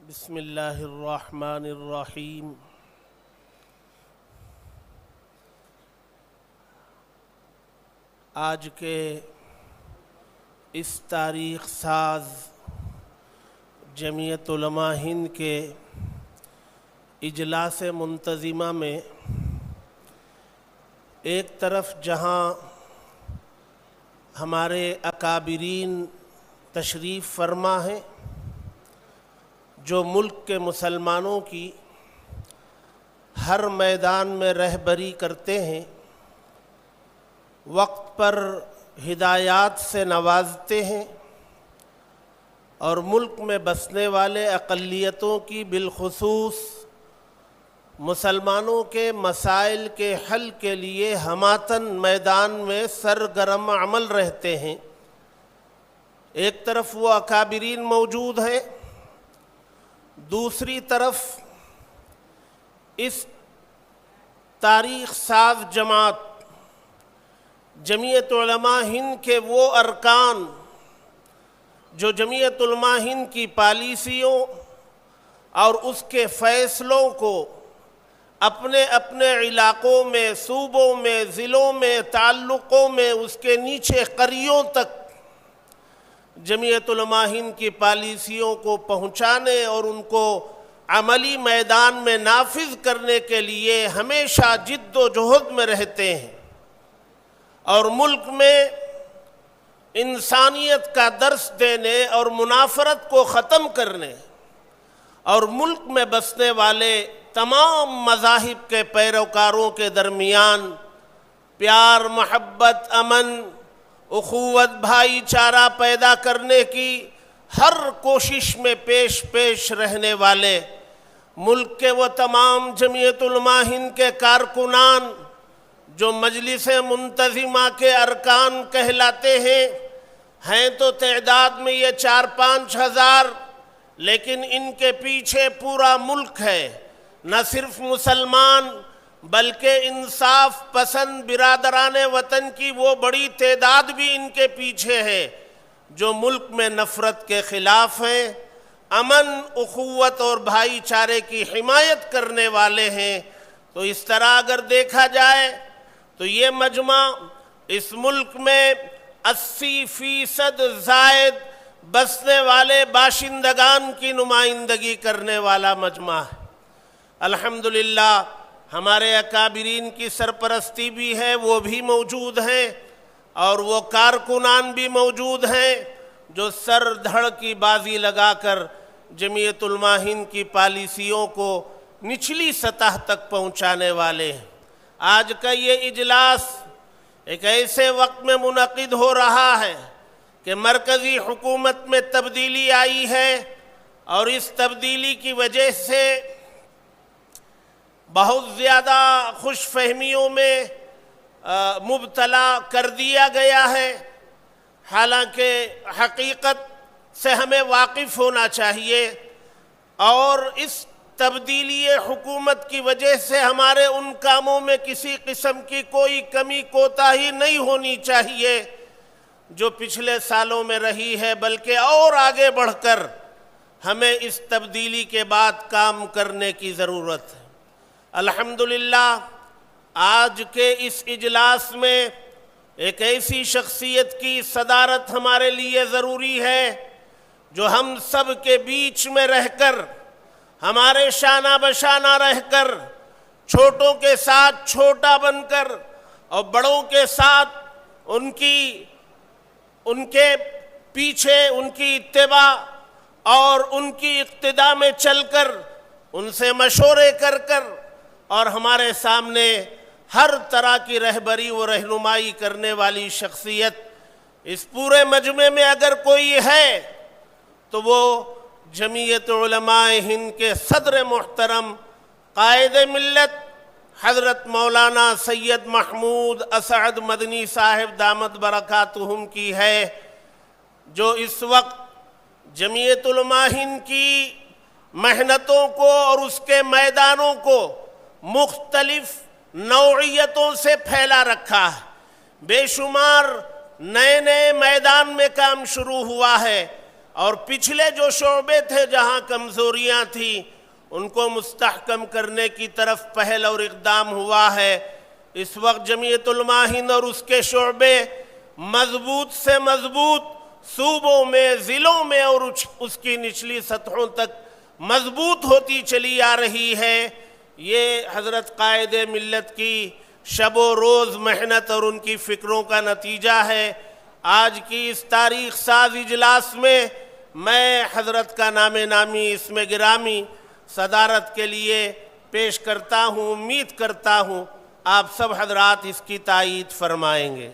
بسم اللہ الرحمن الرحیم۔ آج کے اس تاریخ ساز جمعیت علماء ہند کے اجلاس منتظمہ میں ایک طرف جہاں ہمارے اکابرین تشریف فرما ہیں جو ملک کے مسلمانوں کی ہر میدان میں رہبری کرتے ہیں، وقت پر ہدایات سے نوازتے ہیں اور ملک میں بسنے والے اقلیتوں کی بالخصوص مسلمانوں کے مسائل کے حل کے لیے ہماتن میدان میں سرگرم عمل رہتے ہیں۔ ایک طرف وہ اکابرین موجود ہیں، دوسری طرف اس تاریخ ساز جماعت جمعیت علماء ہند کے وہ ارکان جو جمعیت علماء ہند کی پالیسیوں اور اس کے فیصلوں کو اپنے اپنے علاقوں میں، صوبوں میں، ضلعوں میں، تعلقوں میں، اس کے نیچے قریوں تک جمعیت علماء ہند کی پالیسیوں کو پہنچانے اور ان کو عملی میدان میں نافذ کرنے کے لیے ہمیشہ جد و جہد میں رہتے ہیں، اور ملک میں انسانیت کا درس دینے اور منافرت کو ختم کرنے اور ملک میں بسنے والے تمام مذاہب کے پیروکاروں کے درمیان پیار، محبت، امن، اخوت، بھائی چارہ پیدا کرنے کی ہر کوشش میں پیش رہنے والے ملک کے وہ تمام جمعیت علماء ہند کے کارکنان جو مجلس منتظمہ کے ارکان کہلاتے ہیں تو تعداد میں یہ 4-5 ہزار، لیکن ان کے پیچھے پورا ملک ہے۔ نہ صرف مسلمان بلکہ انصاف پسند برادران وطن کی وہ بڑی تعداد بھی ان کے پیچھے ہے جو ملک میں نفرت کے خلاف ہیں، امن، اخوت اور بھائی چارے کی حمایت کرنے والے ہیں۔ تو اس طرح اگر دیکھا جائے تو یہ مجمع اس ملک میں 80% زائد بسنے والے باشندگان کی نمائندگی کرنے والا مجمع ہے۔ الحمدللہ ہمارے اکابرین کی سرپرستی بھی ہے، وہ بھی موجود ہیں، اور وہ کارکنان بھی موجود ہیں جو سر دھڑ کی بازی لگا کر جمعیت علماء ہند کی پالیسیوں کو نچلی سطح تک پہنچانے والے ہیں۔ آج کا یہ اجلاس ایک ایسے وقت میں منعقد ہو رہا ہے کہ مرکزی حکومت میں تبدیلی آئی ہے، اور اس تبدیلی کی وجہ سے بہت زیادہ خوش فہمیوں میں مبتلا کر دیا گیا ہے، حالانکہ حقیقت سے ہمیں واقف ہونا چاہیے، اور اس تبدیلی حکومت کی وجہ سے ہمارے ان کاموں میں کسی قسم کی کوئی کمی کوتاہی نہیں ہونی چاہیے جو پچھلے سالوں میں رہی ہے، بلکہ اور آگے بڑھ کر ہمیں اس تبدیلی کے بعد کام کرنے کی ضرورت ہے۔ الحمدللہ آج کے اس اجلاس میں ایک ایسی شخصیت کی صدارت ہمارے لیے ضروری ہے جو ہم سب کے بیچ میں رہ کر، ہمارے شانہ بشانہ رہ کر، چھوٹوں کے ساتھ چھوٹا بن کر اور بڑوں کے ساتھ ان کے پیچھے ان کی اتباع اور ان کی اقتداء میں چل کر، ان سے مشورے کر اور ہمارے سامنے ہر طرح کی رہبری و رہنمائی کرنے والی شخصیت اس پورے مجمع میں اگر کوئی ہے تو وہ جمعیت علماء ہند کے صدر محترم قائد ملت حضرت مولانا سید محمود اسعد مدنی صاحب دامت برکاتہم کی ہے، جو اس وقت جمعیت علماء ہند کی محنتوں کو اور اس کے میدانوں کو مختلف نوعیتوں سے پھیلا رکھا ہے۔ بے شمار نئے میدان میں کام شروع ہوا ہے، اور پچھلے جو شعبے تھے جہاں کمزوریاں تھیں ان کو مستحکم کرنے کی طرف پہل اور اقدام ہوا ہے۔ اس وقت جمعیت علماء ہند اور اس کے شعبے مضبوط سے مضبوط صوبوں میں، ضلعوں میں اور اس کی نچلی سطحوں تک مضبوط ہوتی چلی آ رہی ہے۔ یہ حضرت قائد ملت کی شب و روز محنت اور ان کی فکروں کا نتیجہ ہے۔ آج کی اس تاریخ ساز اجلاس میں میں حضرت کا نام نامی اسم گرامی صدارت کے لیے پیش کرتا ہوں۔ امید کرتا ہوں آپ سب حضرات اس کی تائید فرمائیں گے۔